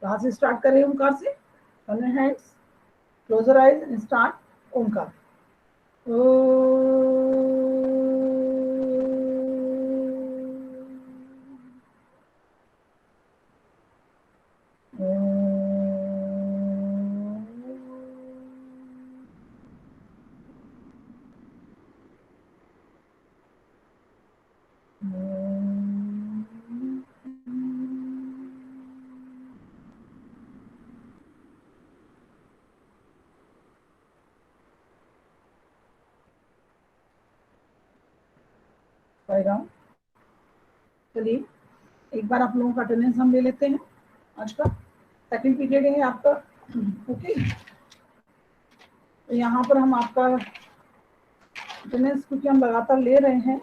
कहाँ से स्टार्ट करें? ओंकार से। On your hands, close your eyes and start Omkar. चलिए एक बार आप लोगों का अटेंडेंस हम ले लेते हैं। आज का सेकंड पीरियड है आपका। ओके, तो यहाँ पर हम आपका अटेंडेंस क्योंकि हम लगातार ले रहे हैं।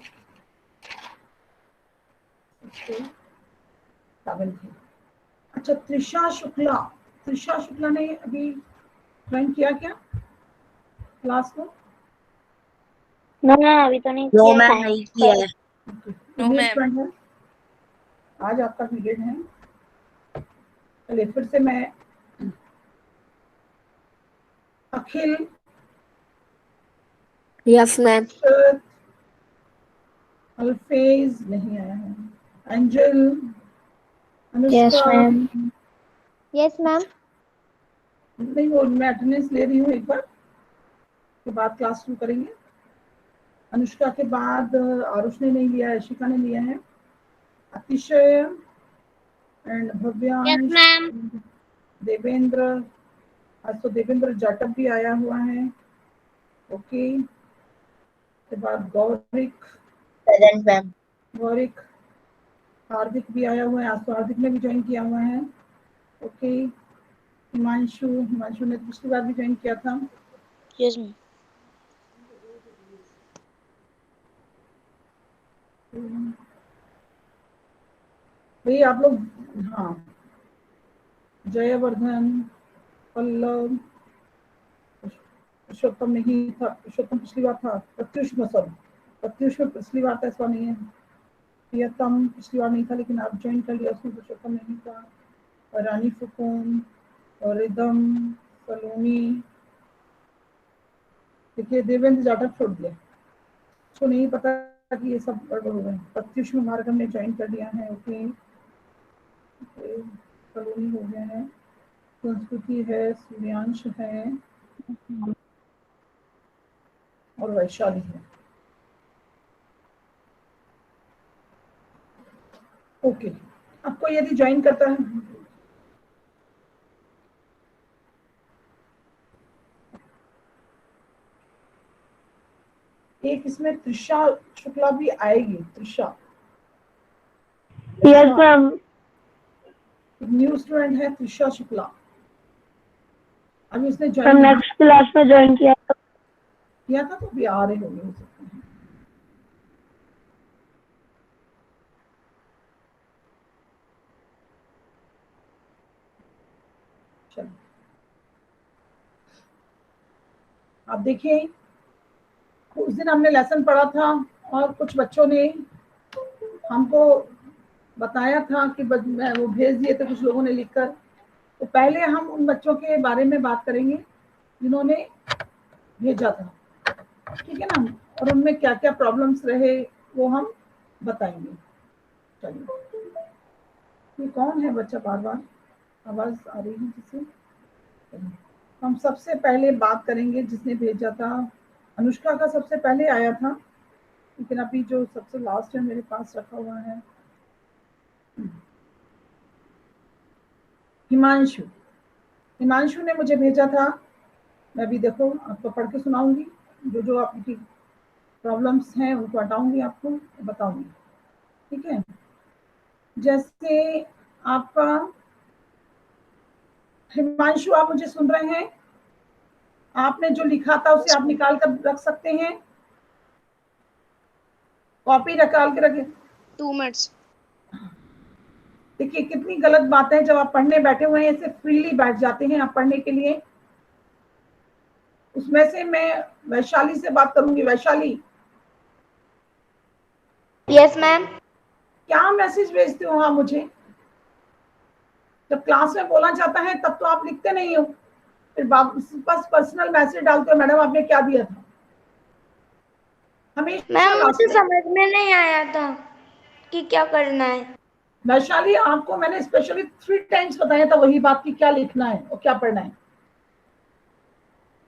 अच्छा, त्रिशा शुक्ला ने अभी ज्वाइन किया क्या क्लास को? ना अभी तो नहीं नो किया मैम, नहीं किया है। नो मैम, आज आपका पीरियड है। चलिए फिर से मैं अखिल, यस मैम। अल्फेज नहीं आया है, angel, yes Anushka. Ma'am. Yes ma'am. नहीं, वो मैं अटेंडेंस ले रही हूँ एक बार, के बाद क्लास शुरू करेंगे। अनुष्का के बाद आरुष ने नहीं लिया है, शिखा ने लिया है, अतिशय एंड भव्यांश, देवेंद्र। आज तो देवेंद्र जाटव भी आया हुआ है। ओके, के बाद गौरिक, प्रेजेंट मैम। गौरिक, हार्दिक भी आया हुआ है। आज तो हार्दिक ने भी ज्वाइन किया हुआ है। ओके, हिमांशु ने पिछली बार भी ज्वाइन किया था। Yes ma'am. भाई आप लोग, हाँ, जयवर्धन, पल्लव, पुरुषोत्तम नहीं था, पुरुषोत्तम पिछली बार था। प्रत्युष में पिछली बार था, इस बार नहीं है। प्रियतम पिछली बार नहीं था, लेकिन आप ज्वाइन कर लिया, उसमें पुरुषोत्तम नहीं था। और रानी फुकुन और रिदम, सलोनी। देखिए देवेंद्र जाटव छोड़ दिया, उसको नहीं पता कि ये सब गड़बड़ हो गए। प्रत्युष में भार्गव ने ज्वाइन कर लिया है। ओके, सलोनी हो गया है, संस्कृति है, सूर्यांश है और वैशाली है। ओके, आपको यदि ज्वाइन करता है, एक इसमें त्रिशा शुक्ला भी आएगी। Trisha, yes ma'am. New student है त्रिशा शुक्ला, अभी उसने मैम ज्वाइन नेक्स्ट क्लास में ज्वाइन किया था, तो भी आ रहे होंगे हो सकते हैं। चलो आप देखिए, उस दिन हमने लेसन पढ़ा था और कुछ बच्चों ने हमको बताया था कि वो भेज दिए थे कुछ लोगों ने लिखकर। तो पहले हम उन बच्चों के बारे में बात करेंगे जिन्होंने भेजा था, ठीक है ना, और उनमें क्या क्या प्रॉब्लम्स रहे वो हम बताएंगे। चलिए, ये कौन है बच्चा, बार बार आवाज आ रही है जिससे? हम सबसे पहले बात करेंगे जिसने भेजा था, अनुष्का का सबसे पहले आया था, लेकिन अभी जो सबसे लास्ट है मेरे पास रखा हुआ है हिमांशु। हिमांशु ने मुझे भेजा था। मैं भी देखो आपको पढ़ के सुनाऊंगी, जो जो आपकी प्रॉब्लम्स हैं उनको हटाऊंगी, आपको बताऊंगी, ठीक है। जैसे आपका हिमांशु, आप मुझे सुन रहे हैं? आपने जो लिखा था उसे आप निकाल कर रख सकते हैं, कॉपी निकाल के रखें। 2 मिनट्स। देखिए कितनी गलत बात है, जब आप पढ़ने बैठे हुए हैं ऐसे फ्रीली बैठ जाते हैं आप पढ़ने के लिए। उसमें से मैं वैशाली से बात करूंगी। Vaishali, yes ma'am. क्या मैसेज भेजते हो आप मुझे? जब क्लास में बोलना चाहता है तब तो आप लिखते नहीं हो, फिर बस पर्सनल मैसेज डालते हो, मैडम आपने क्या दिया था। हमेशा मैम लास्ट मुझे में। समझ में नहीं आया था कि क्या करना है। वैशाली आपको मैंने स्पेशली 3 टाइम्स बताया था वही बात कि क्या लिखना है और क्या पढ़ना है।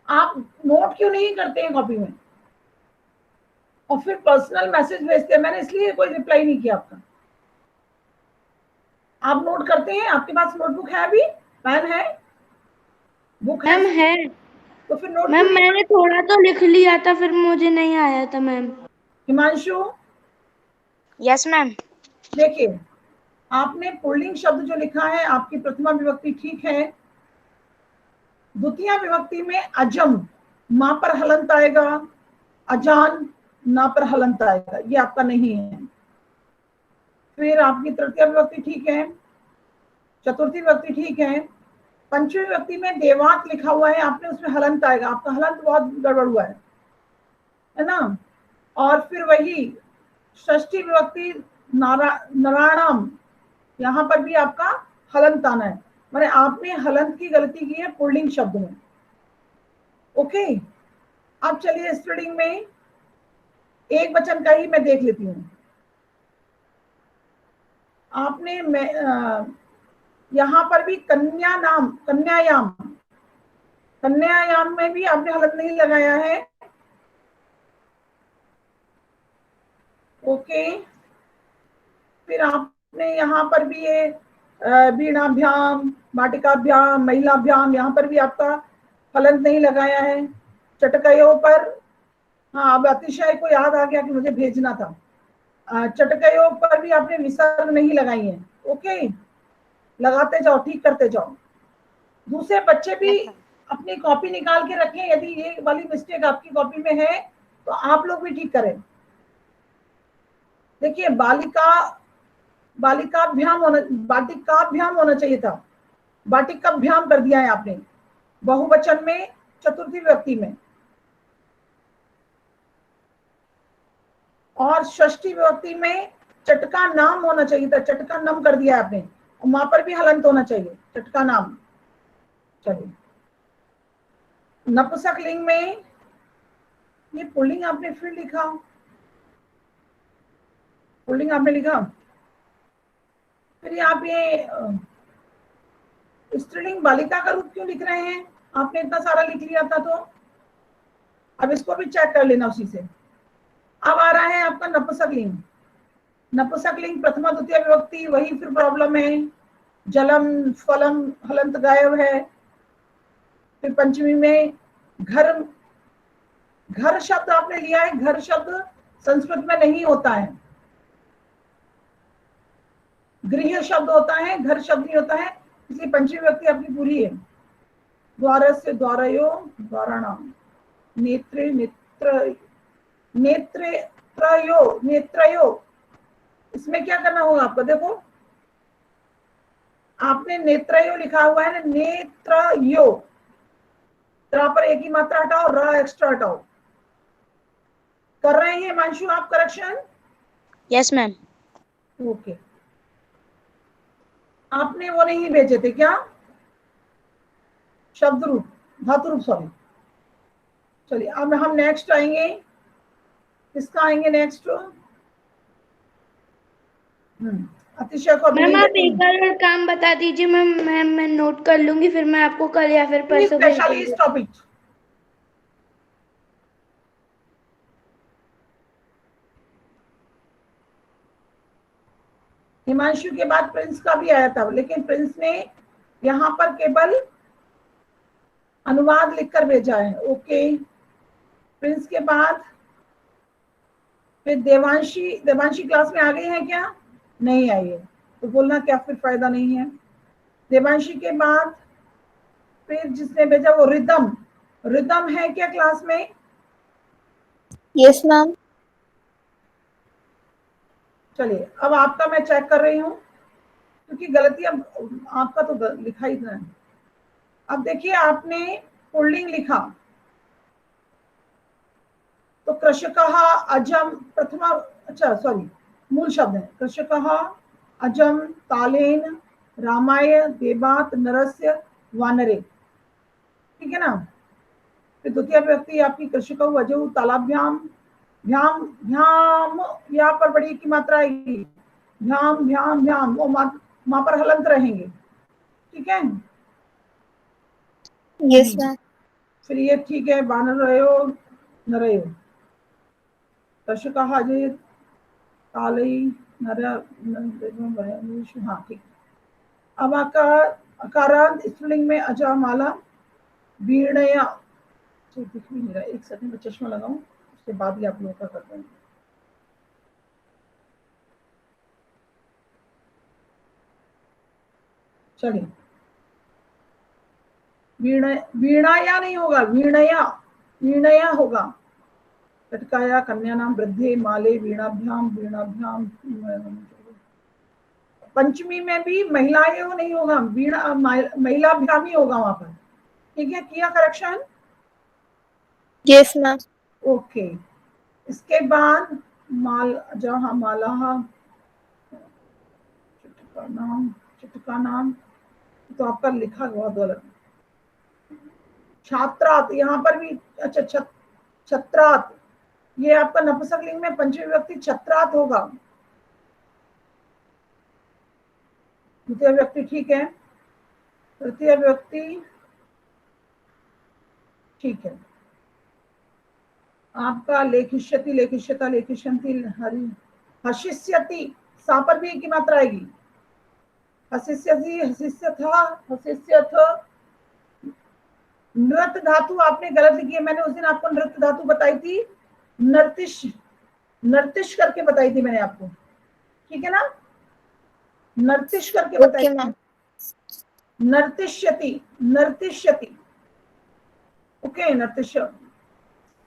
आप नोट क्यों नहीं करते हैं कॉपी में और फिर पर्सनल मैसेज भेजते हैं? मैंने इसलिए कोई रिप्लाई नहीं किया आपका। आप नोट करते हैं? आपके पास नोटबुक है, अभी पेन है, बुक है? मैम है। तो फिर नोट मैम क्यों नहीं मैंने करते? थोड़ा तो लिख लिया था, फिर मुझे नहीं आया था मैम। Himanshu yes ma'am. देखिए, आपने पुल्लिंग शब्द जो लिखा है, आपकी प्रथमा विभक्ति ठीक है, द्वितीय विभक्ति में अजम मां पर हलंत आएगा, अजान ना पर हलंत आएगा, ये आपका नहीं है। फिर आपकी तृतीय विभक्ति ठीक है, चतुर्थी विभक्ति ठीक है, पंचमी विभक्ति में देवात लिखा हुआ है आपने, उसमें हलंत आएगा, आपका हलंत बहुत गड़बड़ हुआ है ना। और फिर वही षष्ठी विभक्ति नारायणम, यहां पर भी आपका हलंत आना है, माने आपने हलंत की गलती की है पुल्लिंग शब्द में। ओके, अब चलिए स्प्रेडिंग में एक वचन का ही मैं देख लेती हूँ। आपने यहां पर भी कन्या नाम, कन्यायाम, कन्यायाम में भी आपने हलंत नहीं लगाया है। ओके, फिर आपने यहाँ पर भी ये वीणाभ्याम, वाटिकाभ्याम, महिलाभ्याम, यहाँ पर भी आपका हलंत नहीं लगाया है। चटकयों पर, हाँ अब अतिशय को याद आ गया कि मुझे भेजना था। चटकयों पर भी आपने विसर्ग नहीं लगाई है। ओके, लगाते जाओ, ठीक करते जाओ। दूसरे बच्चे भी अपनी कॉपी निकाल के रखें, यदि ये वाली मिस्टेक आपकी कॉपी में है तो आप लोग भी ठीक करें। देखिए, बालिकाभ्याम होना चाहिए था, बाटिकाभ्याम कर दिया है आपने बहुवचन में, चतुर्थी विभक्ति में। और षष्ठी विभक्ति में चटका नाम होना चाहिए था, चटका नम कर दिया आपने, और वहां पर भी हलंत होना चाहिए, चटका नाम। चलिए, नपुंसक लिंग में ये पुल्लिंग आपने फिर लिखा, पुल्लिंग आपने लिखा, फिर आप ये स्त्रीलिंग बालिका का रूप क्यों लिख रहे हैं? आपने इतना सारा लिख लिया था तो अब इसको भी चेक कर लेना उसी से। अब आ रहा है आपका नपुंसक लिंग। नपुंसक लिंग प्रथमा द्वितीय विभक्ति, वही फिर प्रॉब्लम है, जलम फलम हलंत गायब है। फिर पंचमी में घर, घर शब्द आपने लिया है, घर शब्द संस्कृत में नहीं होता है, गृह शब्द होता है, घर शब्द नहीं होता है, इसलिए पंचमी विभक्ति आपकी पूरी है। द्वारस्य द्वारयो द्वाराणाम, नेत्रे नेत्र, नेत्रे त्रयो नेत्रयो, इसमें क्या करना होगा आपको? देखो, आपने नेत्रयो लिखा हुआ है ना, नेत्रयो, त्रा पर एक ही मात्रा हटाओ, र एक्स्ट्रा हटाओ। कर रहे हैं हिमांशु आप करेक्शन? Yes ma'am. ओके, आपने वो नहीं भेजे थे क्या, शब्द रूप, धातु रूप, सॉरी। चलिए, अब हम नेक्स्ट आएंगे, किसका आएंगे नेक्स्ट? अतिशय को मैम आप एक और काम बता दीजिए मैम, मैं नोट कर लूंगी, फिर मैं आपको कल या फिर परसों भेज स्पेशली दूंगी। इस टॉपिक। हिमांशु के बाद प्रिंस का भी आया था, लेकिन प्रिंस ने यहाँ पर केवल अनुवाद लिखकर भेजा है। ओके, प्रिंस के बाद फिर देवांशी क्लास में आ गई है क्या? नहीं आई है तो बोलना क्या, फिर फायदा नहीं है। देवांशी के बाद फिर जिसने भेजा वो रिदम, रिदम है क्या क्लास में? Yes, ma'am. चलिए, अब आपका मैं चेक कर रही हूँ, क्योंकि गलती अब आपका तो लिखा ही था। अब देखिए, आपने पुल्लिंग लिखा तो कृषकः अजम प्रथमा, अच्छा सॉरी, मूल शब्द है कृषकः अजम तालेन रामाय देवात नरस्य वानरे, ठीक है ना। फिर द्वितीय व्यक्ति आपकी कृषिकौ वजौ तालाभ्याम, भ्याम भ्याम, यहाँ पर बड़ी की मात्रा आएगी, भ्याम भ्याम भ्याम, वो वहां पर हलंत रहेंगे, ठीक है। Yes, ma'am. फिर ये ठीक है, बानर रहो नरयो, कृषिका हाजिर कालई नर, हाँ ठीक। अब अकारांत स्त्रीलिंग में अजा माला वीणया, दिख भी नहीं रहा, एक सेकंड में चश्मा लगाऊं, उसके बाद ही आप लोगों का करते हैं। चलिए, वीणाया नहीं होगा, वीणया, वीणया होगा। लटकाया कन्या नाम वृद्धे माले वीणाभ्याम, वीणाभ्याम। पंचमी में भी महिलाएं नहीं होगा, वीणा महिलाभ्याम ही होगा वहां पर, ठीक है। किया करेक्शन? Yes, ma'am. ओके। इसके बाद जहाँ माला, चुटका नाम तो आपका लिखा हुआ गलत। छात्रात, यहाँ पर भी अच्छा, छत्रात, ये आपका नपुंसकलिंग में पंचमी व्यक्ति छत्रात होगा। द्वितीय व्यक्ति ठीक है, तृतीय व्यक्ति ठीक है। आपका लेखिष्यति, लेखिष्यता, लेखिष्यन्ति, हरि हशिष्यति, सा पर भी की मात्रा आएगी। हशिष्यति, हशिष्यथा, हशिष्यथ। नृत्य धातु आपने गलत लिखी है, मैंने उस दिन आपको नृत्य धातु बताई थी, नर्तिश, नर्तिश करके बताई थी मैंने आपको, ठीक है ना, नर्तिश करके बताई Okay, थी। ma'am. नर्तिष्यति, नर्तिष्यति, ओके, नर्तिष्य।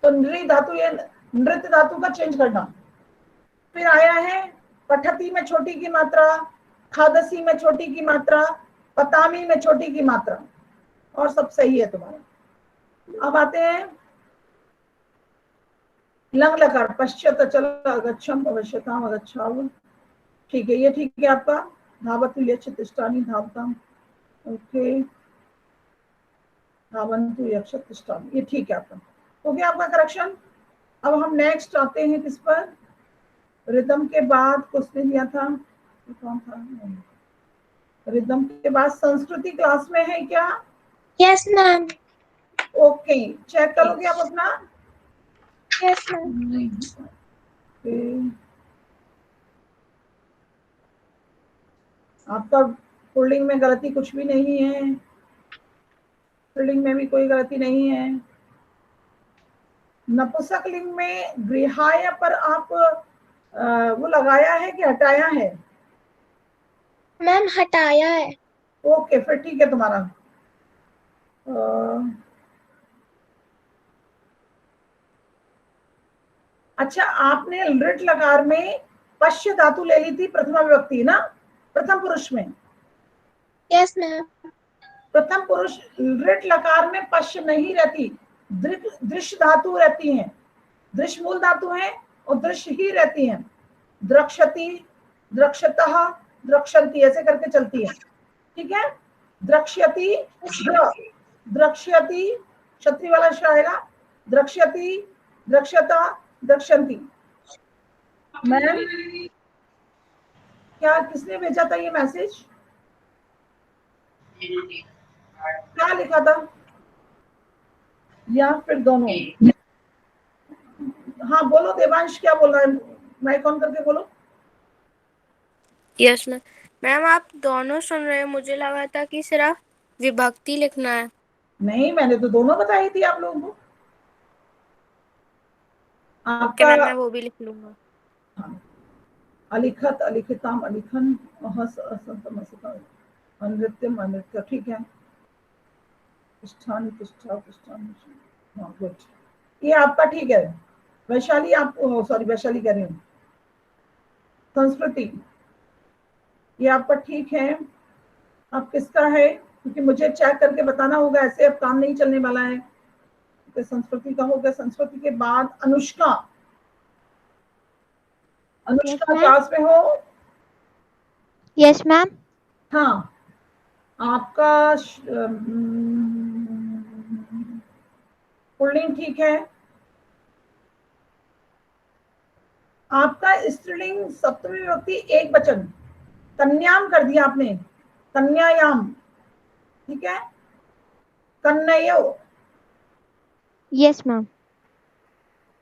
तो नृ धातु, ये नृत्य धातु का चेंज करना। फिर आया है पठती में छोटी की मात्रा, खादसी में छोटी की मात्रा, पतामी में छोटी की मात्रा, और सब सही है तुम्हारा। अब आते हैं लंग लकार, पश्चात चल अगच्छम अवश्यताम अगच्छाव, ठीक है, ये ठीक है आपका। धावतु यक्षतिष्ठानि धावताम, ओके, धावन्तु यक्षतिष्ठानि, ये ठीक है आपका, हो गया आपका करेक्शन। अब हम नेक्स्ट आते हैं किस पर, रिदम के बाद किसने दिया था, कौन था, रिदम के बाद संस्कृति क्लास में है क्या? Yes, ma'am. ओके, चेक करोगे आप अपना? Yes, ma'am. आपका पुल्लिंग में गलती कुछ भी नहीं है, पुल्लिंग में भी कोई गलती नहीं है। नपुंसकलिंग में गृहाय पर आप वो लगाया है कि हटाया है? मैम हटाया है। ओके, फिर ठीक है तुम्हारा। अच्छा, आपने लृट लकार में पश्य धातु ले ली थी प्रथमा विभक्ति ना, प्रथम पुरुष में। Yes, ma'am. प्रथम पुरुष लृट लकार में पश्य नहीं रहती, दृश्य धातु रहती हैं, दृश्य मूल धातु है और दृश्य ही रहती हैं। द्रक्ष्यति, द्रक्ष्यतः, द्रक्ष्यन्ति, ऐसे करके चलती है, ठीक है। द्रक्ष्यति, द्रक्ष्यति, क्षत्रिय वाला अक्षर आएगा, द्रक्ष्यति, द्रक्ष्यता, द्रक्ष्यन्ति। मैम क्या किसने भेजा था ये मैसेज, क्या लिखा था, या फिर दोनों? हाँ बोलो देवांश, क्या बोल रहा है, माइक ऑन करके बोलो। Yes ma'am. मैम आप दोनों सुन रहे हैं, मुझे लगा था कि सिर्फ विभक्ति लिखना है। नहीं, मैंने तो दोनों बताई थी आप लोगों को। ओके मैम, मैं वो भी लिख लूंगा। हाँ, अलिखत, अलिखिताम, अलिखन, हस, असंतम, असतम, अनृत्यम, अनृत्य, ठीक है। तिष्ठान, तिष्ठा, तिष्ठान, हाँ गुड, ये आपका ठीक है। वैशाली, आप सॉरी वैशाली कह रही हूँ, संस्कृति, ये आपका ठीक है। अब किसका है, क्योंकि मुझे चेक करके बताना होगा, ऐसे अब काम नहीं चलने वाला है। तो संस्कृति का हो गया। संस्कृति के बाद Anushka, Anushka Yes, ma'am. Class में हो? Yes, ma'am. हाँ, आपका पुल्लिंग ठीक है, आपका स्त्रीलिंग सप्तमी विभक्ति एक वचन, कन्याम कर दिया आपने, कन्यायाम, ठीक है, कन्नयो, यस मैम।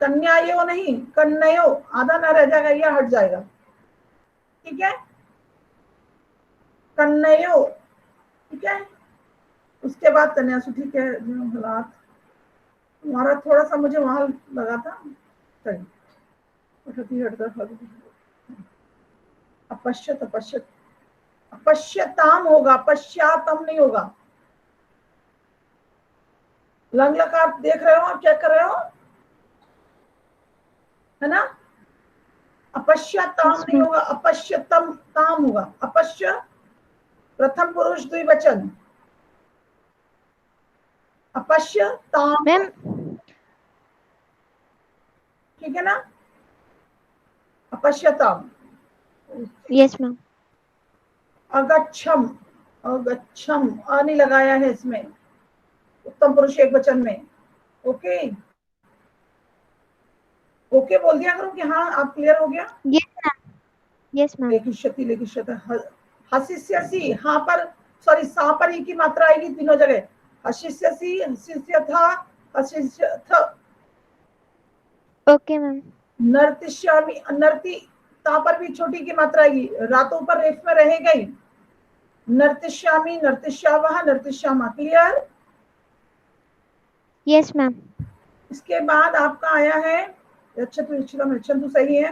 कन्यायो नहीं, कन्नयो, आधा ना रह जाएगा, यह हट जाएगा, ठीक है, कन्नयो, ठीक है। उसके बाद कन्यासु, ठीक है। हालात तुम्हारा थोड़ा सा मुझे वहां लगा था, चलिए अपश्यत, अपश्यत, अपश्यताम होगा, पश्चातम नहीं होगा। लंग लकार देख रहे हो आप, चेक कर रहे हो, है ना? अपश्यताम नहीं होगा, अपश्यतम ताम होगा। अपश्य प्रथम पुरुष द्विवचन, अपश्य ताम, मैम ठीक है ना? अपश्यताम। Yes ma'am. अगच्छम, अगच्छम, आ नहीं लगाया है इसमें, उत्तम पुरुष एक वचन में। ओके, ओके बोल दिया करो कि हाँ आप क्लियर हो गया। Yes ma'am. Yes ma'am. लेखिष्यति, लेखिष्यत, हसिष्यसि, हाँ पर सॉरी सा पर ई की मात्रा आएगी तीनों जगह। हसिष्यसि, हसिष्यथा, हसिष्यथ। Okay ma'am. नर्तिष्यामि, नर्ति, ता पर भी छोटी की मात्रा आएगी, रातों पर रेफ में रहेगा ही। नर्तिष्यामि, नर्तिष्यावः, नर्तिष्यामा, क्लियर? Yes ma'am. इसके बाद आपका आया है यच्छतु, इच्छितम, इच्छन्तु सही है।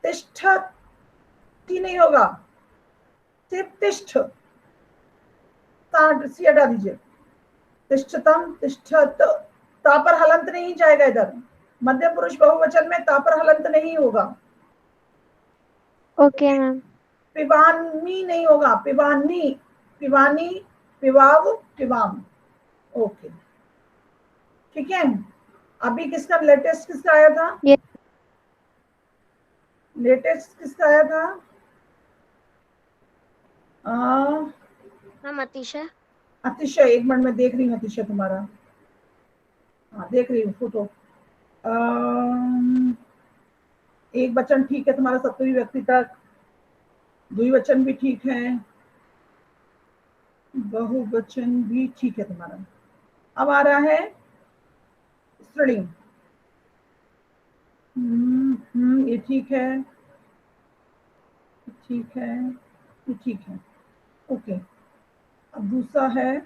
तिष्ठति नहीं होगा, सिर्फ तिष्ठ, सी हटा दीजिए। तिष्ठतम, तिष्ठत, ता पर हलंत नहीं जाएगा इधर। मध्य पुरुष बहुवचन में ता पर हलंत नहीं होगा। Okay ma'am. पिबानी नहीं होगा, पिबानी, पिबानी, पिवाव, पिबाम। ओके, ठीक है। अभी किसका लेटेस्ट किसका आया था? यस लेटेस्ट किसका आया था? मैम अतिशय। अतिशय, एक मिनट में देख रही हूँ अतिशय तुम्हारा, हाँ देख रही हूँ फोटो। एक वचन ठीक है तुम्हारा सप्तमी व्यक्ति तक, द्विवचन भी ठीक है, बहुवचन भी ठीक है तुम्हारा। अब आ रहा है स्त्रीलिंग। ये ठीक है, ठीक है, ये ठीक है, ओके। अब दूसरा है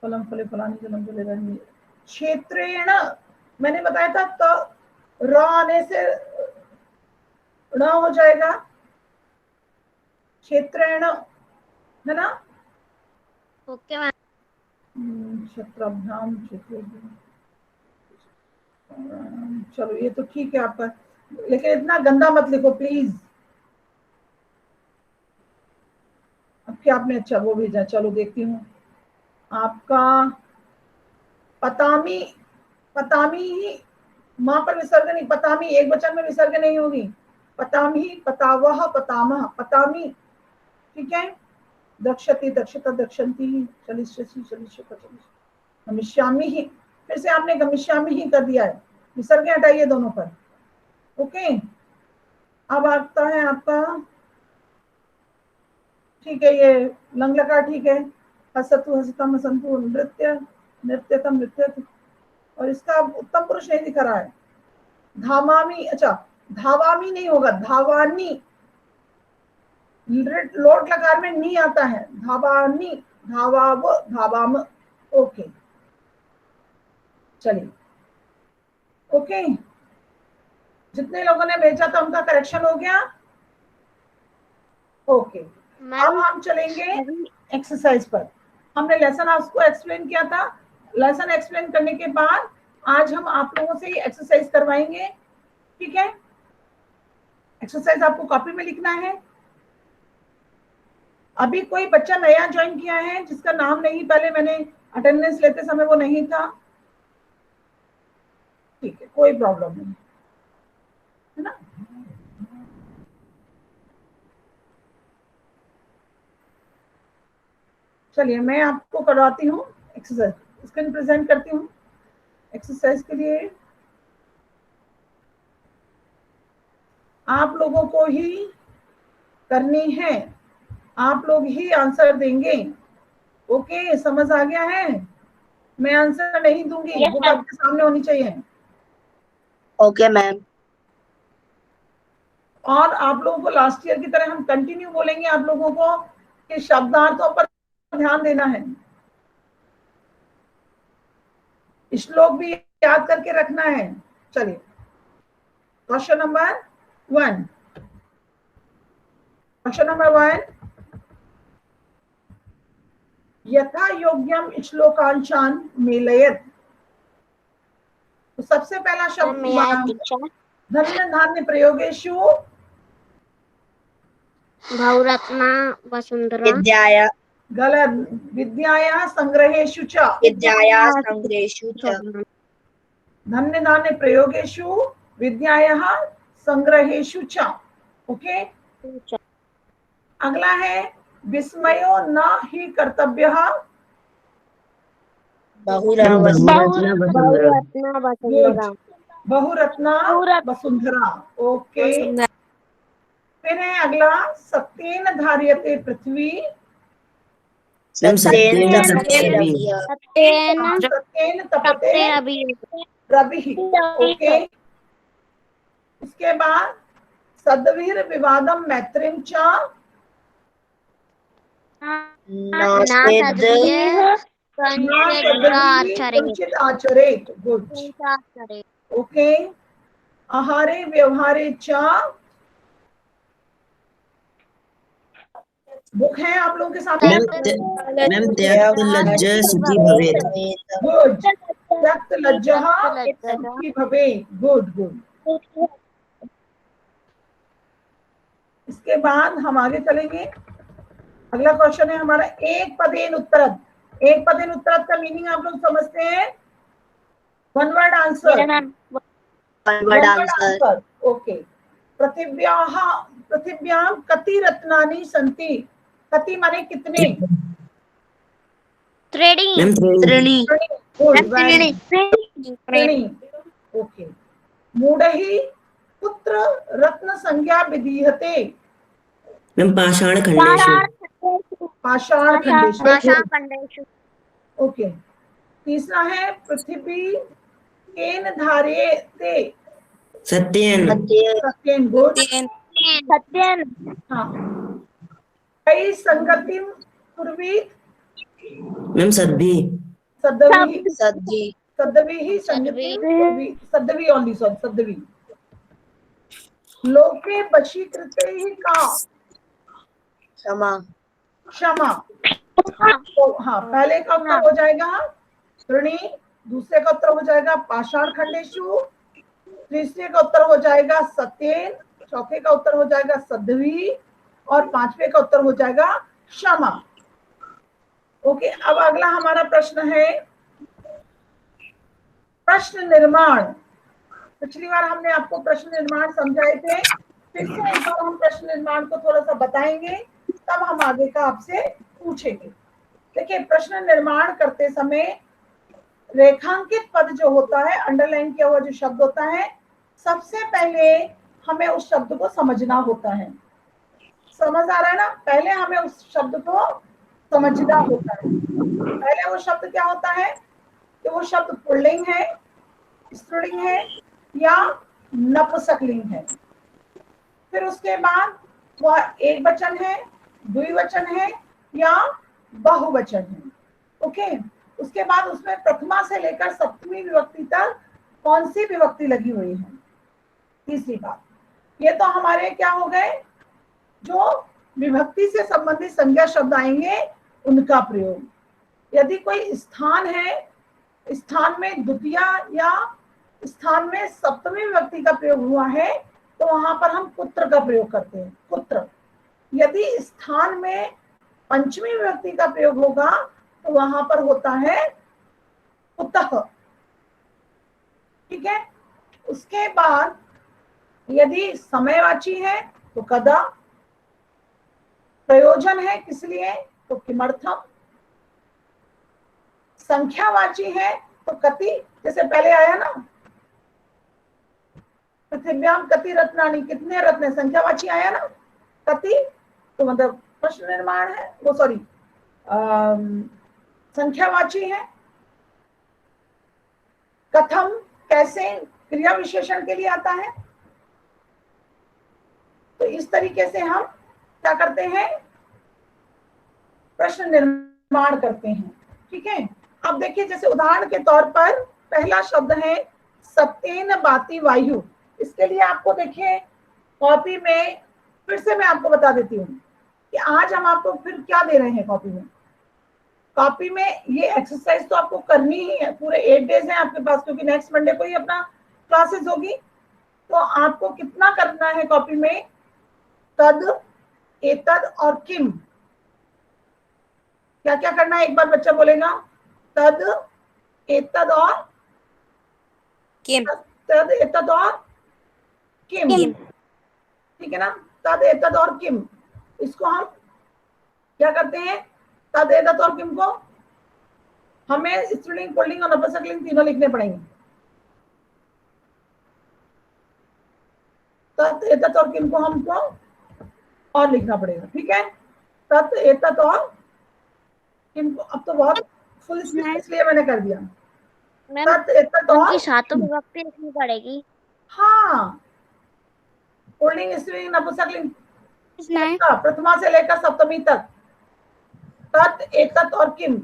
फलम फले फलानी जलम जले रहनी, क्षेत्रेण, मैंने बताया था तो र आने से ण हो जाएगा, क्षेत्रेण, है ना? Okay ma'am. क्षेत्राभ्याम, चलो ये तो ठीक है आपका, लेकिन इतना गंदा मत लिखो प्लीज। अब क्या आपने अच्छा वो भेजा, चलो देखती हूँ आपका। पतामी, पतामी ही मां पर विसर्ग नहीं, पतामी एक वचन में विसर्ग नहीं होगी। पतामी, पतावह, पतामह, पतामी, ठीक है। दक्षति, दक्षता, दक्षंती, चलिष्यसि, चलिष्यत, गमिष्यामि ही, फिर से आपने गमिष्यामि ही कर दिया है, विसर्ग हटाइए दोनों पर। ओके, अब आता है आपका, ठीक है, ये लंग लकार ठीक है। हसतु, हसतम, हसंतु, नृत्य, नृत्यतम, नृत्यत, और इसका उत्तम पुरुष नहीं दिख रहा है। धामामी, अच्छा धावामी नहीं होगा, धावानी, लोट लकार में नी आता है, धावानी, धावाव, धावाम। ओके, चलिए, ओके, जितने लोगों ने भेजा था उनका करेक्शन हो गया। ओके, अब हम चलेंगे एक्सरसाइज पर। हमने लेसन आपको एक्सप्लेन किया था, लेसन एक्सप्लेन करने के बाद आज हम आप लोगों से एक्सरसाइज करवाएंगे, ठीक है। एक्सरसाइज आपको कॉपी में लिखना है। अभी कोई बच्चा नया ज्वाइन किया है जिसका नाम नहीं, पहले मैंने अटेंडेंस लेते समय वो नहीं था, ठीक है, कोई प्रॉब्लम नहीं, है ना। चलिए मैं आपको करवाती हूँ एक्सरसाइज, स्क्रीन प्रेजेंट करती हूँ एक्सरसाइज के लिए। आप लोगों को ही करनी है, आप लोग ही आंसर देंगे। ओके, समझ आ गया है? मैं आंसर नहीं दूंगी, बुक आपके सामने होनी चाहिए। Okay ma'am. और आप लोगों को लास्ट ईयर की तरह हम कंटिन्यू बोलेंगे आप लोगों को कि शब्दार्थों पर ध्यान देना है, श्लोक भी याद करके रखना है। चलिए क्वेश्चन नंबर 1, क्वेश्चन नंबर 1, यथा योग्यम श्लोकांशान मेलयत। तो सबसे पहला शब्द धन्य धान्य प्रयोगेषु बहुरत्ना वसुंधरा विद्याया गलत, विद्यायाः संग्रहेषु च, विद्याया संग्रहेषु च धन्य धान्य प्रयोगेषु विद्यायाः संग्रहेषु च। ओके, अगला है विस्मयो न ही कर्तव्यः बहुरत्ना वसुंधरा बहुरत्ना वसुंधरा। ओके, फिर है अगला सत्येन धार्यते पृथ्वी सत्येन सत्येन तपते रविः। ओके, उसके बाद सद्भिर विवादम मैत्रीं च किंचित् आचरेत्। गुड। ओके, आहारे व्यवहारे च, बुक है आप लोगों के सामने। मैम त्याग लज्जा सुखी भवेत्। गुड, त्यक्त लज्जः सुखी भवेत्। Good good. इसके बाद हम आगे चलेंगे। अगला क्वेश्चन है हमारा एक पदेन उत्तरत। एक पदेन उत्तरत का मीनिंग आप लोग समझते हैं? One word answer. ओके, पृथिव्यां कति रत्नानि सन्ति। कति माने कितने? त्रीणि। ओके, मूढ़हि कुत्र रत्न संज्ञा विधीयते। मैम पाषाण खंडेषु। पाषाण खंडेषु। ओके, तीसरा है पृथ्वी केन धार्यते। सत्येन। सत्येन। गुड। हाँ, कई संगतिम कुर्वीत। मैम सद्भिः। सद्भिः संगतिम कुर्वीत। सद्भिः ओनली, सॉरी, सद्भिः। लोके वशीकृते ही का क्षमा। तो हाँ, पहले का उत्तर हो जाएगा त्रीणि, दूसरे का उत्तर हो जाएगा पाषाण खंडेषु, तीसरे का उत्तर हो जाएगा सत्येन, चौथे का उत्तर हो जाएगा सद्भिः और पांचवे का उत्तर हो जाएगा क्षमा। ओके, अब अगला हमारा प्रश्न है प्रश्न निर्माण। पिछली बार हमने आपको प्रश्न निर्माण समझाए थे, फिर से एक बार हम प्रश्न निर्माण को थोड़ा सा बताएंगे, तब हम आगे का आपसे पूछेंगे। देखिए, प्रश्न निर्माण करते समय रेखांकित पद जो होता है, अंडरलाइन किया हुआ जो शब्द होता है, सबसे पहले हमें उस शब्द को समझना होता है। समझ आ रहा है ना? पहले हमें उस शब्द को समझना होता है। पहले वो शब्द क्या होता है कि वो शब्द पुल्लिंग है, स्त्रीलिंग है या नपुंसकलिंग है। फिर उसके बाद वह एक वचन है, द्विवचन है या बहुवचन है। ओके, उसके बाद उसमें प्रथमा से लेकर सप्तमी विभक्ति तक कौन सी विभक्ति लगी हुई है। तीसरी बात, ये तो हमारे क्या हो गए, जो विभक्ति से संबंधित संज्ञा शब्द आएंगे उनका प्रयोग। यदि कोई स्थान है, स्थान में द्वितीया या स्थान में सप्तमी विभक्ति का प्रयोग हुआ है, तो वहां पर हम कुत्र का प्रयोग करते हैं, कुत्र। यदि स्थान में पंचमी विभक्ति का प्रयोग होगा तो वहां पर होता है कुतः। ठीक है। उसके बाद यदि समयवाची है तो कदा, प्रयोजन है किस लिए तो किमर्थम, संख्यावाची है तो कति, जैसे पहले आया ना, पृथिव्याम कति रत्नानि, कितने रत्न, संख्यावाची आया ना कति, तो मतलब प्रश्न निर्माण है वो, सॉरी संख्यावाची है। कथम कैसे क्रिया विशेषण के लिए आता है। तो इस तरीके से हम क्या करते हैं, प्रश्न निर्माण करते हैं। ठीक है, अब देखिए जैसे उदाहरण के तौर पर पहला शब्द है सत्येन बाति वायु। इसके लिए आपको देखिए कॉपी में फिर से मैं आपको बता देती हूँ कि आज हम आपको फिर क्या दे रहे हैं कॉपी में। कॉपी में ये एक्सरसाइज तो आपको करनी ही है, पूरे 8 डेज हैं आपके पास, क्योंकि नेक्स्ट मंडे को ही अपना क्लासेस होगी। तो आपको कितना करना है कॉपी में, तद, एतद और किम। क्या क्या करना है, एक बार बच्चा बोलेगा, तद, एतद और किम। तद, एतद और किम। ठीक है ना, तद, एतद और किम। इसको हम क्या करते हैं, तद, एतद और किम को हमें स्त्रीलिंग, पुल्लिंग और नपुंसकलिंग तीनों लिखने पड़ेंगे। तद, एतद और किम को हमको और लिखना पड़ेगा। ठीक है, तद, एतद और किम को। अब तो बहुत फुल स्पीड इसलिए मैंने कर दिया। मैम तद, एतद और उनकी सातों विभक्ति लिखनी पड़ेगी। हाँ, पुल्लिंग, स्त्रीलिंग, नपुंसकलिंग प्रथमा से लेकर सप्तमी तक, तत्, एतत् और किम।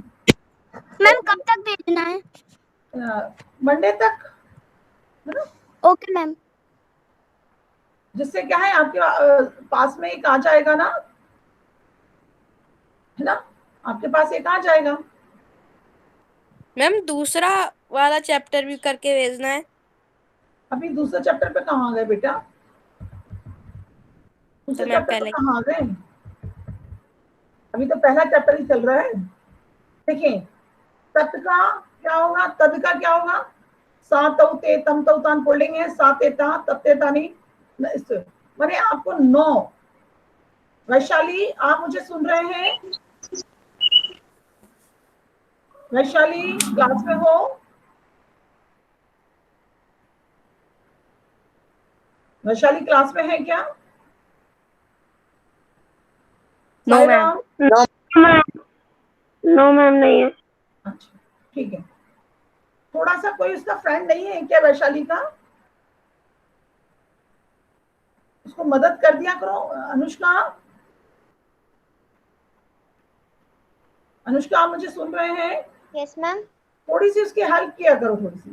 मैम कब तक भेजना है? मंडे तक, है ना। Okay ma'am. जिससे क्या है, आपके पास में एक आ जाएगा ना, है ना, आपके पास एक आ जाएगा। मैम दूसरा वाला चैप्टर भी करके भेजना है। अभी दूसरे चैप्टर पे कहाँ आ गए बेटा, दूसरे तो मैं चैप्टर पे पहले कहाँ आ गए, अभी तो पहला चैप्टर ही चल रहा है। देखिए तत् का क्या होगा, तद का क्या होगा, सा तौ ते तम तौ तान पुल्लिंग है, सा ते ता तब ते तानी, माने आपको 9। वैशाली आप मुझे सुन रहे हैं, वैशाली क्लास में हो, वैशाली क्लास में है क्या? No ma'am. नो मैम नहीं है। अच्छा ठीक है, थोड़ा सा कोई उसका फ्रेंड नहीं है क्या वैशाली का, उसको मदद कर दिया करो। अनुष्का, अनुष्का आप मुझे सुन रहे हैं? Yes ma'am. थोड़ी सी उसकी हेल्प किया करो, थोड़ी सी,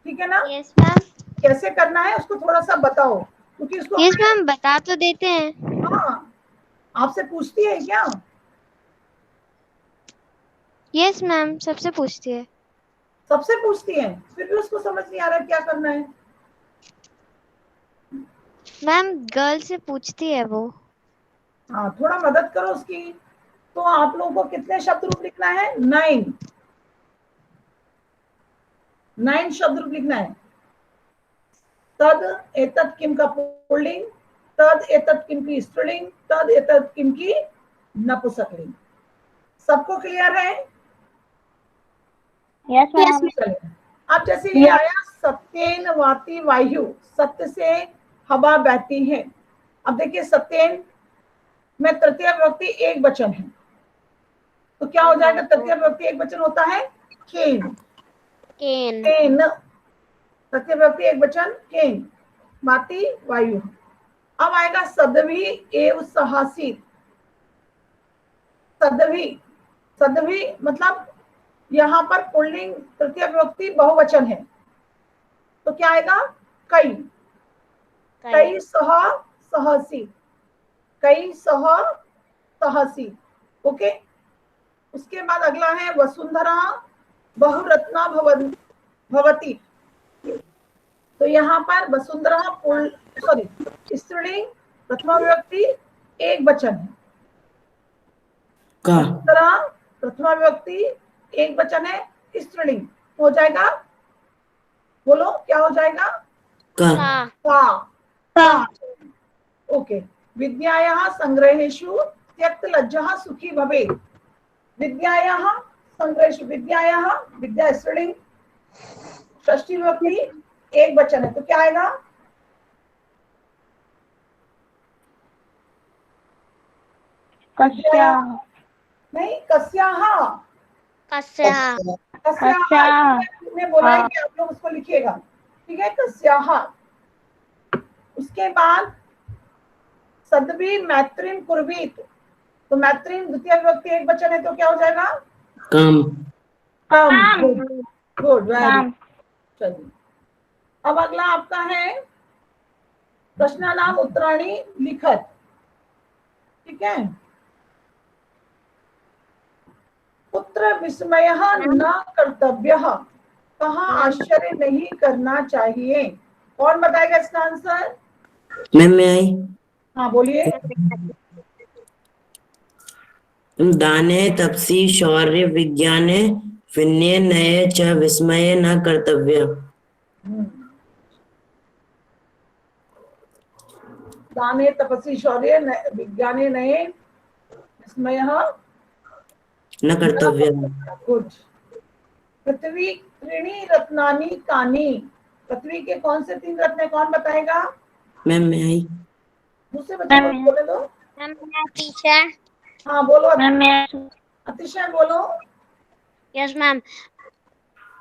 ठीक है ना। Yes ma'am. कैसे करना है उसको थोड़ा सा बताओ, क्योंकि उसको यस मैम बता तो देते हैं। हाँ, आपसे पूछती है क्या? यस मैम सबसे पूछती है। सबसे पूछती है, फिर भी उसको समझ नहीं आ रहा क्या करना है। मैम गर्ल से पूछती है वो। हाँ, थोड़ा मदद करो उसकी। तो आप लोगों को कितने शब्द रूप लिखना है? 9 शब्द रूप लिखना है। तद, एतत् किम का पुल्लिंग, तद, एतत् किम की स्त्रीलिंग, तद, एतत् किम की नपुंसकलिंग। सबको क्लियर है? Yes ma'am. चलिए, अब जैसे ये आया सत्येन वाति वायु, सत्य से हवा बहती है। अब देखिए सत्येन में तृतीय विभक्ति एक वचन है, तो क्या हो जाएगा, तृतीय विभक्ति एक वचन होता है केन। केन। केन, तृतीय विभक्ति एक वचन केन, वाति वायु। अब आएगा सदवी एव सहासित। सदवी, सदवी मतलब यहाँ पर पुल्लिंग तृतीय विभक्ति बहुवचन है, तो क्या आएगा, कई। कई सह सहसी, कई सह सहसी। ओके, उसके बाद अगला है वसुंधरा बहुरत्ना भवती। तो यहाँ पर वसुंधरा सॉरी स्त्रीलिंग प्रथमा विभक्ति एक वचन है, वसुंधरा प्रथमा विभक्ति एक वचन है, स्त्रीलिंग हो जाएगा, बोलो क्या हो जाएगा, का। ओके, विद्यायाः संग्रहेषु त्यक्त लज्जः सुखी भवेत्। विद्यायाः संग्रहेषु विद्यायाः, विद्या स्त्रीलिंग, षष्ठी विभक्ति एक वचन है तो क्या आएगा? कस्याः नहीं, कस्याः। कस्याः। कस्याः ने बोला है कि आप लोग उसको लिखिएगा, ठीक है? कस्याः। उसके बाद सद्भी मैत्रीम कुर्वीत, तो मैत्रीम द्वितीय विभक्ति एक वचन है तो क्या हो जाएगा? Come good good, very. काम चलिए अब अगला आपका है प्रश्नानाम उत्तराणी लिखत, ठीक है? पुत्र विस्मयः न कर्तव्यः, कहाँ आश्चर्य नहीं करना चाहिए? कौन बताएगा इसका आंसर? मैम मैं आई हाँ बोलिए। दाने तपसी शौर्य विज्ञाने विनये नये च विस्मये न कर्तव्य। दाने तपसी शौर्य विज्ञाने नये विस्मयः न कर्तव्य। गुड। पृथ्वी त्रीणी रत्नानि कानि, पृथ्वी के कौन से 3 रत्न है? कौन बताएगा? मैम मैं आई दूसरे बच्चे को बोले दो। टीचर। हाँ बोलो मैम अतिशय, बोलो। Yes ma'am.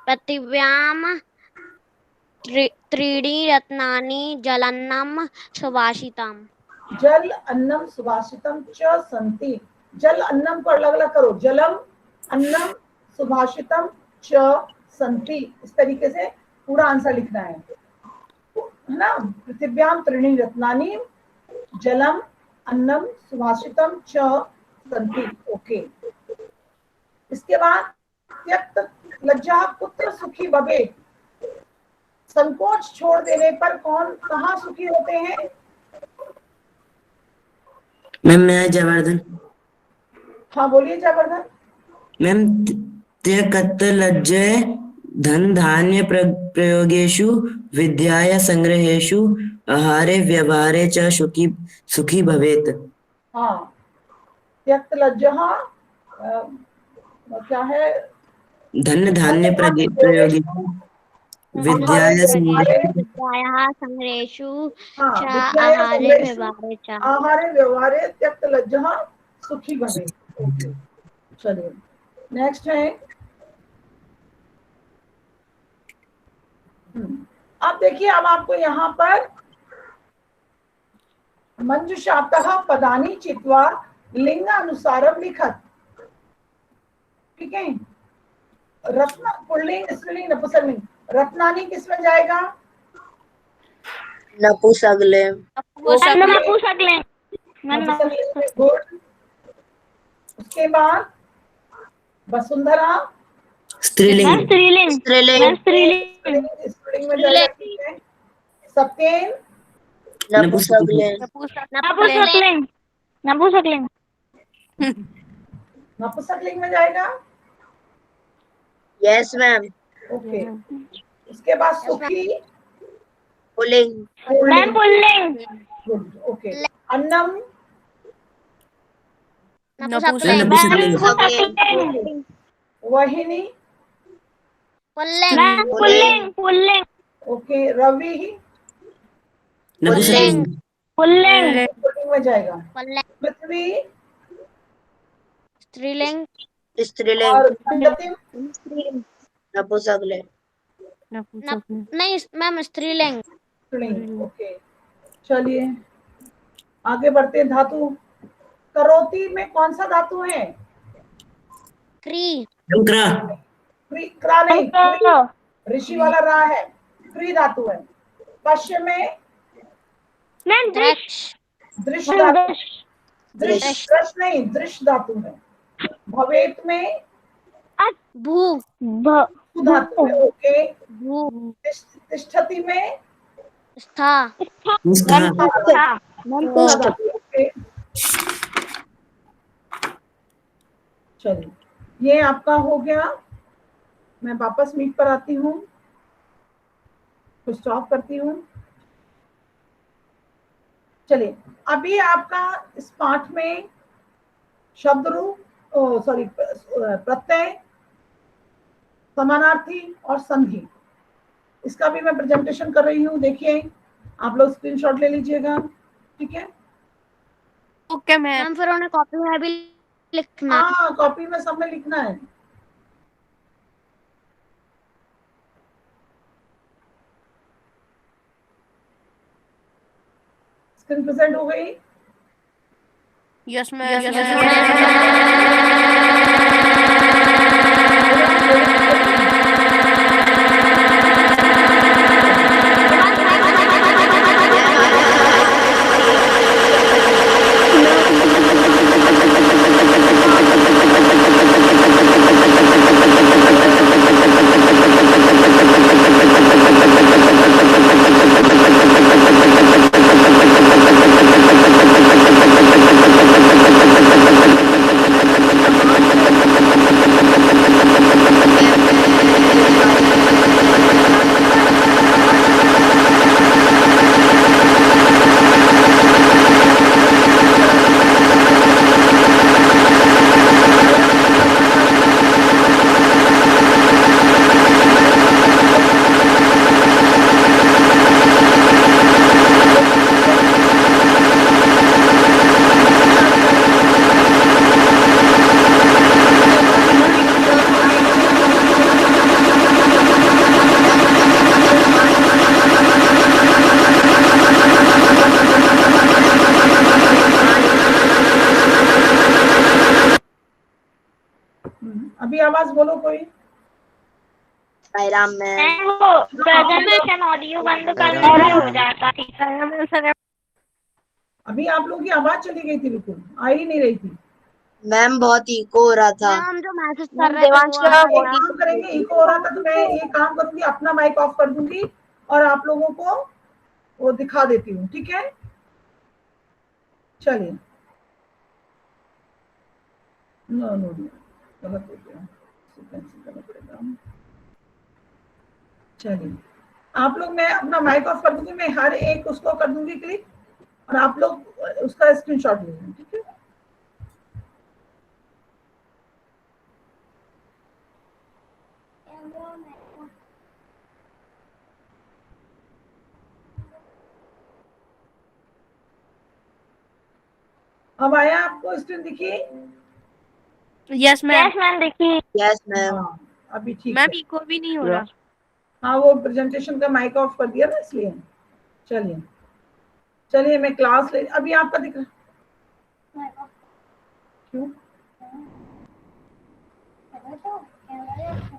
पृथिव्याम त्रीणि रत्नानि जलन्नम सुभाषितम। जल अन्नम सुभाषितम च संति, जल अन्नम को अलग अलग करो, जलम अन्नम सुभाषितम च संति, इस तरीके से पूरा आंसर लिखना है ना? पृथिव्याम त्रीणि रत्नानि जलम अन्नम सुभाषितम च संति। ओके। इसके बाद त्यक्त लज्जा पुत्र सुखी भवेत्, संकोच छोड़ देने पर कौन कहाँ सुखी होते हैं? मैम मैं आई जयवर्धन। हाँ बोलिए जयवर्धन। मैम त्यक्त लज्जय धन धान्य प्रयोगेषु विद्याया संग्रहेषु आहारे व्यवहारे च सुखी भवेत्। हाँ, त्यक्त लज्जा क्या है? धन धान्य प्रयोगेषु विद्याया संग्रहेषु हाँ, च विद्याया आहारे संग्रहेषु व्यवहारे च। आहारे व्यवहारे त्यक्त लज्जा सुखी बने। ओके चलिए नेक्स्ट है। अब देखिए, अब आपको यहाँ पर मंजुषातः पदानि चित्वा लिंगानुसारम लिखत, ठीक है? रत्न पुल्लिंग स्त्रीलिंग नपुंसकलिंग, रत्नानी किस में जाएगा? नपुंसकलिंग। नपुंसकलिंग नपुंसकलिंग में गुड। उसके बाद वसुंधरा स्त्रीलिंग। स्त्रीलिंग स्त्रीलिंग। स्त्रीलिंग में जाएगा, ठीक है? सत्येन नपुंसकलिंग। नपुंसकलिंग नपुंसकलिंग नपुंसकलिंग में जाएगा। Yes ma'am. ओके। उसके बाद सुखी पुल्लिंग। मैम पुल्लिंग गुड। ओके। अन्नम नपुंसकलिंग वहिनी मैम पुल्लिंग पुल्लिंग ओके। रवि नपुंसकलिंग। पुल्लिंग पुल्लिंग में जाएगा। पृथ्वी स्त्रीलिंग। स्त्रीलिंग। और अंगतिम नपुंसकलिंग। नहीं मैम स्त्रीलिंग। स्त्रीलिंग। ओके चलिए आगे बढ़ते हैं। धातु करोति में कौन सा धातु है? क्री। क्रा। क्रा नहीं, क्री ऋषि वाला रा है, क्री धातु है। पश्य में मैम दृश। दृश धातु, दृश नहीं दृश धातु है। भवेत में भू। भू धातु है। ओके। भू। तिष्ठति में स्था। ओके चलिए ये आपका हो गया। मैं वापस मीट पर आती हूँ, तो स्टॉप करती हूँ। चलिए अभी आपका इस पाठ में शब्द रूप सॉरी प्रत्यय समानार्थी और संधि, इसका भी मैं प्रेजेंटेशन कर रही हूँ, देखिए आप लोग स्क्रीनशॉट ले लीजिएगा, ठीक है। Okay ma'am. मैम फिर उन्हें कॉपी में भी लिखना है। हाँ, कॉपी में सब में लिखना है। स्क्रीन प्रेजेंट हो गई? Yes ma'am. अभी आवाज बोलो कोई। साईराम मैम। मैम वो प्रेजेंटेशन ऑडियो बंद करने से हो जाता है। अभी आप लोगों की आवाज चली गई थी, बिल्कुल आ ही नहीं रही थी। मैम बहुत इको हो रहा था। मैम हम जो मैसेज कर रहे थे वो एक काम करेंगे, इको हो रहा था तो मैं ये काम करूंगी, अपना माइक ऑफ कर दूंगी और आप लोगों को वो दिखा देती हूँ, ठीक है। चलिए, नो नो नो, गलत हो गया, कैंसिल करना पड़ेगा। चलिए, आप लोग, मैं अपना माइक ऑफ कर दूंगी, मैं हर एक उसको कर दूंगी क्लिक और आप लोग उसका स्क्रीनशॉट ले लेंगे, ठीक है। अब आया आपको स्क्रीन दिखी? Yes ma'am. यस मैम देखिए। Yes ma'am. हाँ, अभी ठीक मैम है। इको भी नहीं हो रहा। हाँ, वो प्रेजेंटेशन का माइक ऑफ कर दिया ना, इसलिए। चलिए चलिए, मैं क्लास ले, अभी आपका दिख रहा, क्यों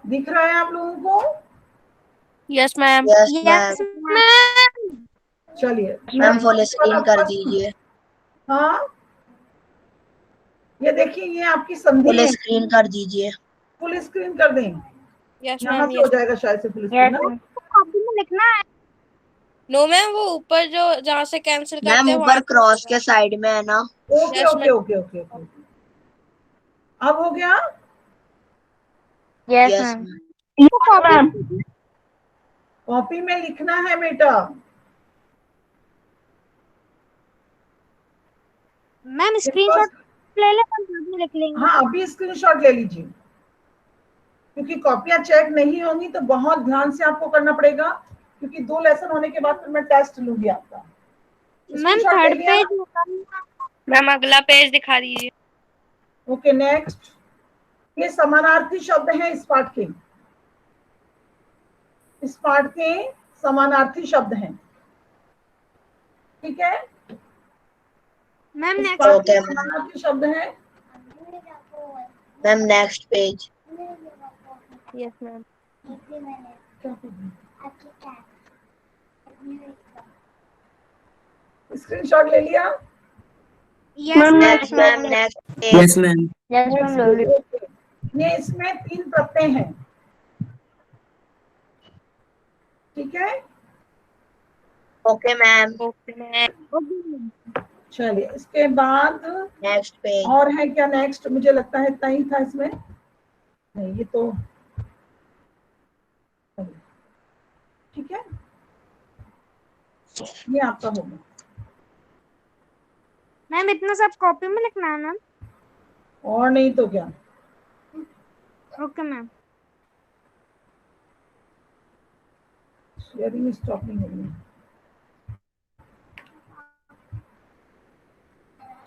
दिख रहा है आप लोगों को? Yes ma'am. Yes ma'am. चलिए, मैम फुल स्क्रीन कर दीजिए। हाँ, ये देखिए, ये आपकी संधि फुल है, स्क्रीन कर दीजिए। फुल स्क्रीन कर दें, यस यहाँ मैम। से हो जाएगा शायद से फुल स्क्रीन ना। कॉपी में लिखना है। नो मैम वो ऊपर जो जहाँ से कैंसिल मैम करते हैं ऊपर वहां क्रॉस के साइड में है ना। Okay Yes, okay okay okay okay, अब हो गया। Yes yes ma'am. Ma'am. Copy में लिखना है बेटा। मैम स्क्रीनशॉट ले ले, हम बाद में लिख लेंगे। हाँ, अभी स्क्रीनशॉट ले लीजिए, क्योंकि कॉपियां चेक नहीं होंगी तो बहुत ध्यान से आपको करना पड़ेगा, क्योंकि 2 लेसन होने के बाद फिर मैं टेस्ट लूंगी आपका। मैम स्क्रीनशॉट ले थर्ड लिया? पेज। मैम अगला पेज दिखा दीजिए। Okay, next. ये समानार्थी शब्द हैं इस पाठ के, इस पाठ के समानार्थी शब्द हैं, ठीक है। मैम इस नेक्स्ट। पाठ के Okay, ma'am. समानार्थी शब्द हैं। Ma'am next page. Yes ma'am. Screenshot ले लिया? Yes ma'am next page. Yes ma'am. Yes ma'am ले ली। ये इसमें 3 प्रत्यय हैं, ठीक है। Okay ma'am. Okay ma'am. चलिए, इसके बाद नेक्स्ट पेज। और है क्या नेक्स्ट? मुझे लगता है इतना ही था इसमें, नहीं ये तो ठीक है, ये आपका होगा। मैम इतना सब कॉपी में लिखना है मैम। और नहीं तो क्या। Okay ma'am. शेयरिंग स्टॉप नहीं हो रही।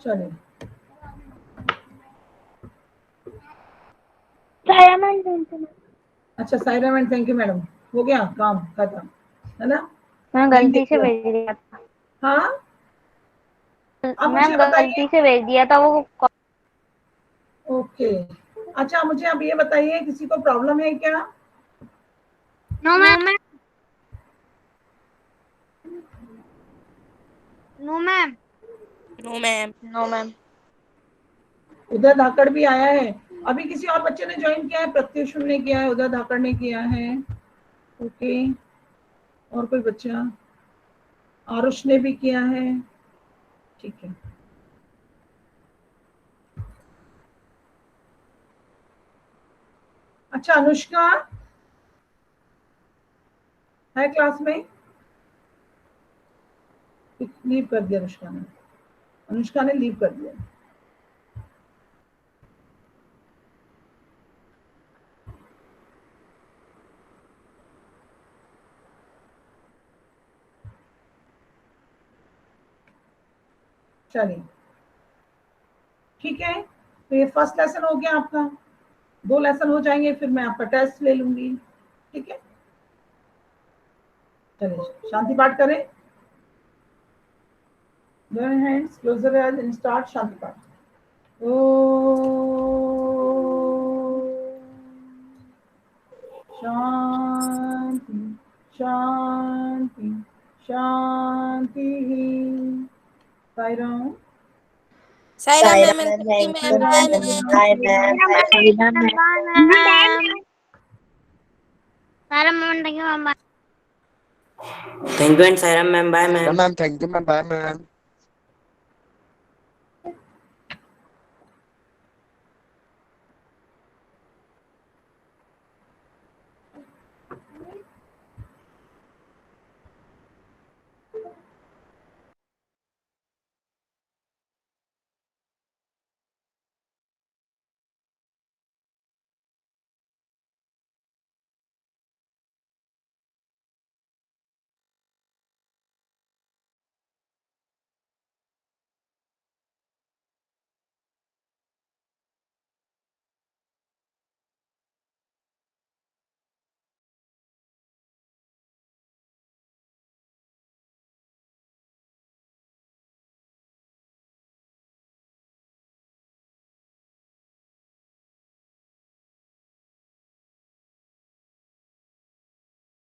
चलिए, साया मैम थैंक यू। अच्छा Saira ma'am thank you madam, हो गया काम खत्म, है ना? मैं गलती से भेज दिया था। हाँ आप मुझे मैम बताइए। गलती से भेज दिया था वो। ओके, अच्छा मुझे आप ये बताइए, किसी को प्रॉब्लम है क्या? No ma'am. No ma'am. No ma'am. No ma'am. Uday Dhakad भी आया है। अभी किसी और बच्चे ने ज्वाइन किया है? प्रत्युषम ने किया है, उदय धाकड़ ने किया है। ओके, और कोई बच्चा? आरुष ने भी किया है, ठीक है। अच्छा अनुष्का है क्लास में? लीव कर दिया अनुष्का ने, अनुष्का ने लीव कर दिया। चलिए ठीक है, तो ये फर्स्ट लेसन हो गया आपका। 2 लेसन हो जाएंगे, फिर मैं आपका टेस्ट ले लूंगी, ठीक है? चलिए शांति पाठ करें। Join hands, close your eyes and start शांति पाठ। शांति शांति शांति। Sairam. Saira Saira ma'am ma'am, and thank ma'am, you. Bye Bye ma'am. ma'am. Sara ma'am thank you ma'am. Thank you and Saira ma'am. Bye ma'am. Ma'am thank you ma'am, bye ma'am.